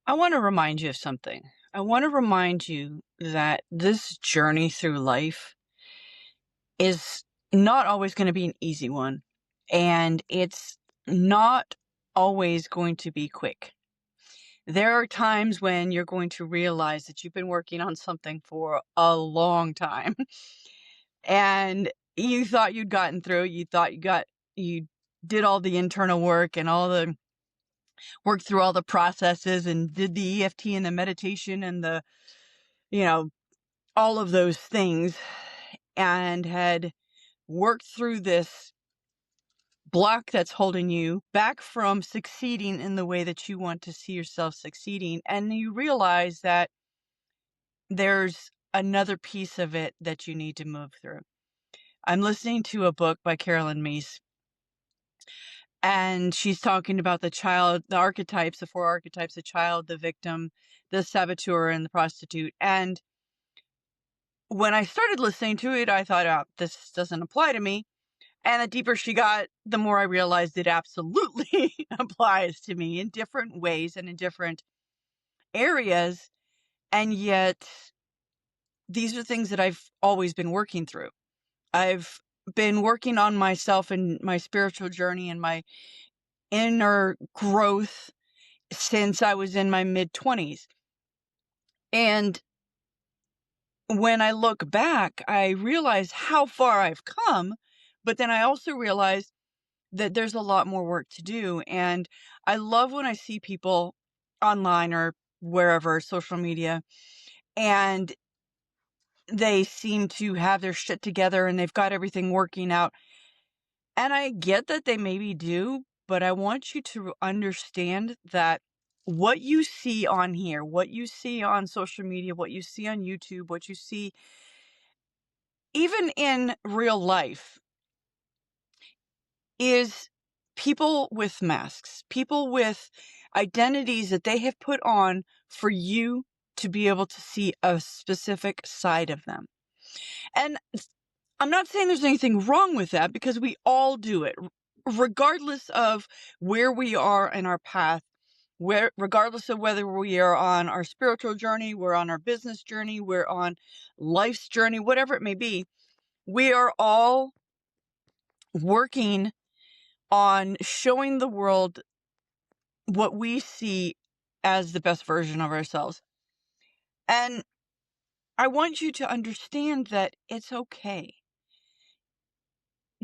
I want to remind you of something. I want to remind you that this journey through life is not always going to be an easy one, and it's not always going to be quick. There are times when you're going to realize that you've been working on something for a long time and you thought you'd gotten through it. You did all the internal work and worked through all the processes and did the EFT and the meditation and you know, all of those things, and had worked through this block that's holding you back from succeeding in the way that you want to see yourself succeeding. And you realize that there's another piece of it that you need to move through. I'm listening to a book by Carolyn Meese, and she's talking about the archetypes, the four archetypes: the child, the victim, the saboteur, and the prostitute. And when I started listening to it, I thought, oh, this doesn't apply to me. And the deeper she got, the more I realized it absolutely applies to me in different ways and in different areas. And yet, these are things that I've always been working through. I've been working on myself and my spiritual journey and my inner growth since I was in my mid-20s. And when I look back, I realize how far I've come, but then I also realize that there's a lot more work to do. And I love when I see people online or wherever, social media, and they seem to have their shit together and they've got everything working out. And I get that they maybe do, but I want you to understand that what you see on here, what you see on social media, what you see on YouTube, what you see even in real life is people with masks, people with identities that they have put on for you to be able to see a specific side of them. And I'm not saying there's anything wrong with that, because we all do it, regardless of where we are in our path, regardless of whether we are on our spiritual journey, we're on our business journey, we're on life's journey, whatever it may be. We are all working on showing the world what we see as the best version of ourselves. And I want you to understand that it's okay.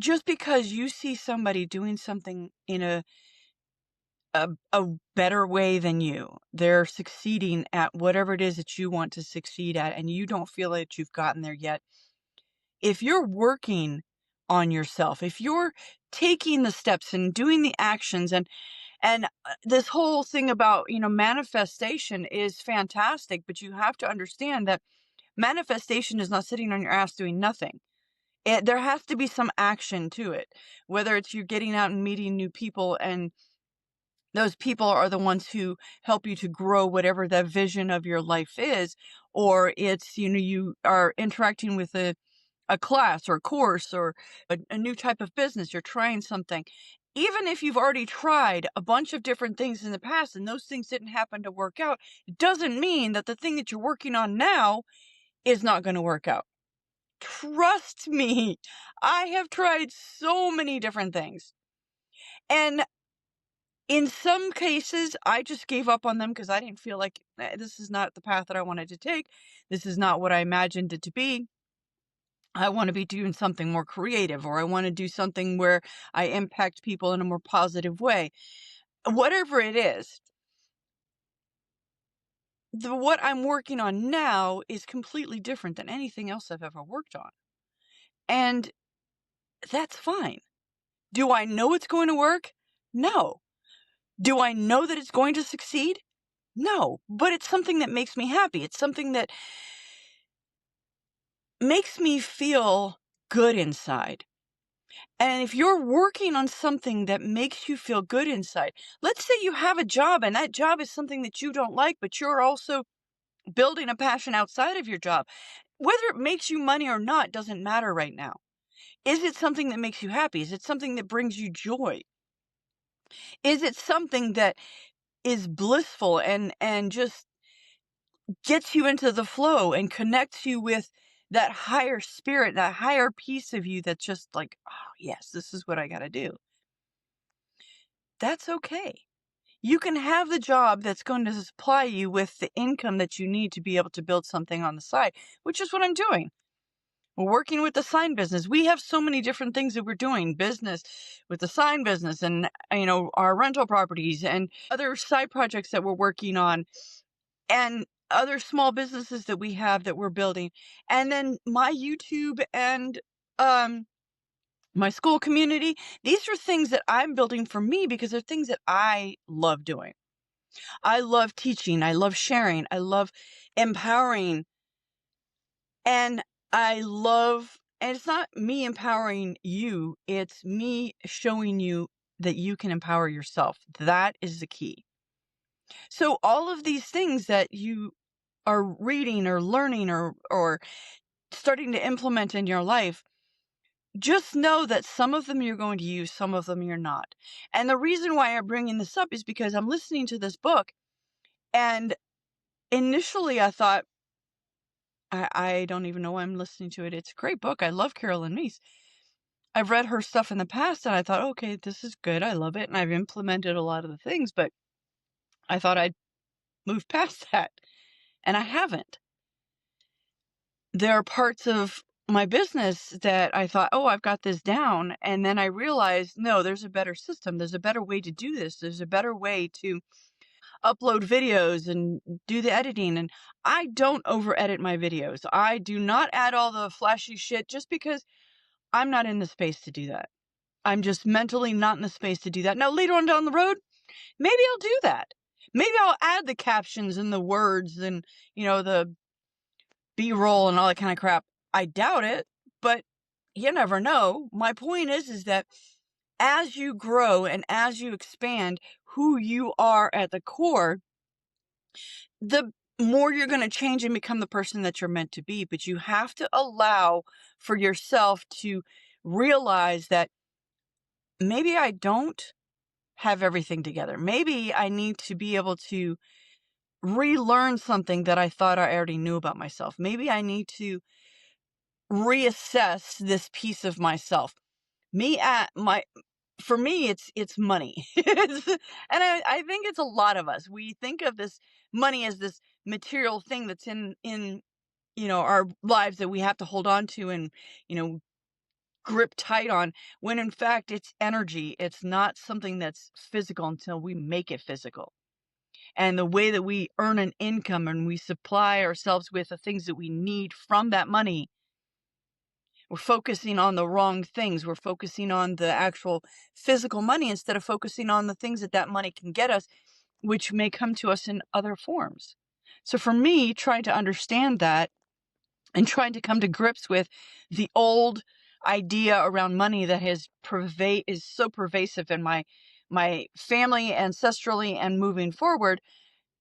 Just because you see somebody doing something in a better way than you, they're succeeding at whatever it is that you want to succeed at, and you don't feel that you've gotten there yet. If you're working on yourself, if you're taking the steps and doing the actions, and this whole thing about, manifestation is fantastic, but you have to understand that manifestation is not sitting on your ass doing nothing. There has to be some action to it, whether it's you're getting out and meeting new people, and those people are the ones who help you to grow whatever that vision of your life is, or it's, you are interacting with a class or a course or a new type of business. You're trying something. Even if you've already tried a bunch of different things in the past and those things didn't happen to work out, it doesn't mean that the thing that you're working on now is not going to work out. Trust me, I have tried so many different things. And in some cases, I just gave up on them because I didn't feel like this is not the path that I wanted to take. This is not what I imagined it to be. I want to be doing something more creative, or I want to do something where I impact people in a more positive way. Whatever it is, what I'm working on now is completely different than anything else I've ever worked on. And that's fine. Do I know it's going to work? No. Do I know that it's going to succeed? No. But it's something that makes me happy. It's something that makes me feel good inside. And if you're working on something that makes you feel good inside, let's say you have a job and that job is something that you don't like, but you're also building a passion outside of your job. Whether it makes you money or not doesn't matter right now. Is it something that makes you happy? Is it something that brings you joy? Is it something that is blissful and just gets you into the flow and connects you with that higher spirit, that higher piece of you that's just like, oh, yes, this is what I got to do. That's okay. You can have the job that's going to supply you with the income that you need to be able to build something on the side, which is what I'm doing. We're working with the sign business. We have so many different things that we're doing, business with the sign business and, our rental properties and other side projects that we're working on and other small businesses that we have that we're building. And then my YouTube and, my Skool community. These are things that I'm building for me because they're things that I love doing. I love teaching. I love sharing. I love empowering. And and it's not me empowering you, it's me showing you that you can empower yourself. That is the key. So all of these things that you are reading or learning or starting to implement in your life, just know that some of them you're going to use, some of them you're not. And the reason why I'm bringing this up is because I'm listening to this book, and initially I thought, I don't even know why I'm listening to it. It's a great book. I love Carolyn Meese. I've read her stuff in the past, and I thought, okay, this is good. I love it, and I've implemented a lot of the things, but I thought I'd moved past that, and I haven't. There are parts of my business that I thought, oh, I've got this down, and then I realized, no, there's a better system. There's a better way to do this. There's a better way to upload videos and do the editing, and I don't over edit my videos. I do not add all the flashy shit just because I'm not in the space to do that. I'm just mentally not in the space to do that. Now, later on down the road, maybe I'll do that. Maybe I'll add the captions and the words and, the B-roll and all that kind of crap. I doubt it, but you never know. My point is that as you grow and as you expand who you are at the core, the more you're going to change and become the person that you're meant to be. But you have to allow for yourself to realize that maybe I don't have everything together. Maybe I need to be able to relearn something that I thought I already knew about myself. Maybe I need to reassess this piece of myself. For me, it's money. And I think it's a lot of us. We think of this money as this material thing that's in our lives that we have to hold on to and, grip tight on, when in fact it's energy. It's not something that's physical until we make it physical. And the way that we earn an income and we supply ourselves with the things that we need from that money, we're focusing on the wrong things. We're focusing on the actual physical money instead of focusing on the things that money can get us, which may come to us in other forms. So for me, trying to understand that and trying to come to grips with the old idea around money that is so pervasive in my family, ancestrally, and moving forward,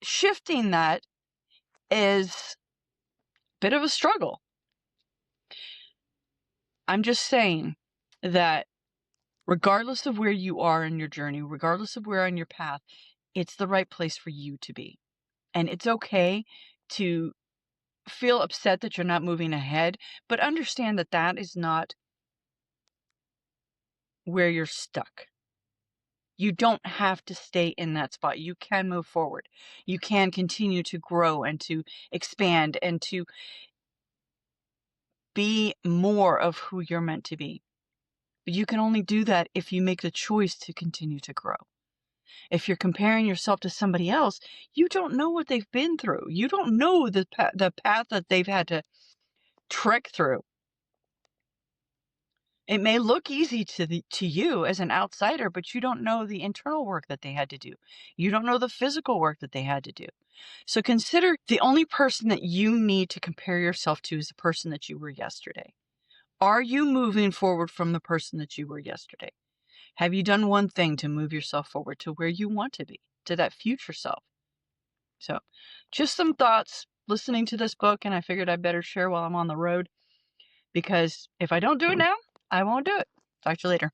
shifting that is a bit of a struggle. I'm just saying that regardless of where you are in your journey, regardless of where on your path, it's the right place for you to be. And it's okay to feel upset that you're not moving ahead, but understand that that is not where you're stuck. You don't have to stay in that spot. You can move forward. You can continue to grow and to expand and to be more of who you're meant to be. But you can only do that if you make the choice to continue to grow. If you're comparing yourself to somebody else, you don't know what they've been through. You don't know the path that they've had to trek through. It may look easy to you as an outsider, but you don't know the internal work that they had to do. You don't know the physical work that they had to do. So consider the only person that you need to compare yourself to is the person that you were yesterday. Are you moving forward from the person that you were yesterday? Have you done one thing to move yourself forward to where you want to be, to that future self? So just some thoughts listening to this book, and I figured I'd better share while I'm on the road, because if I don't do it now, I won't do it. Talk to you later.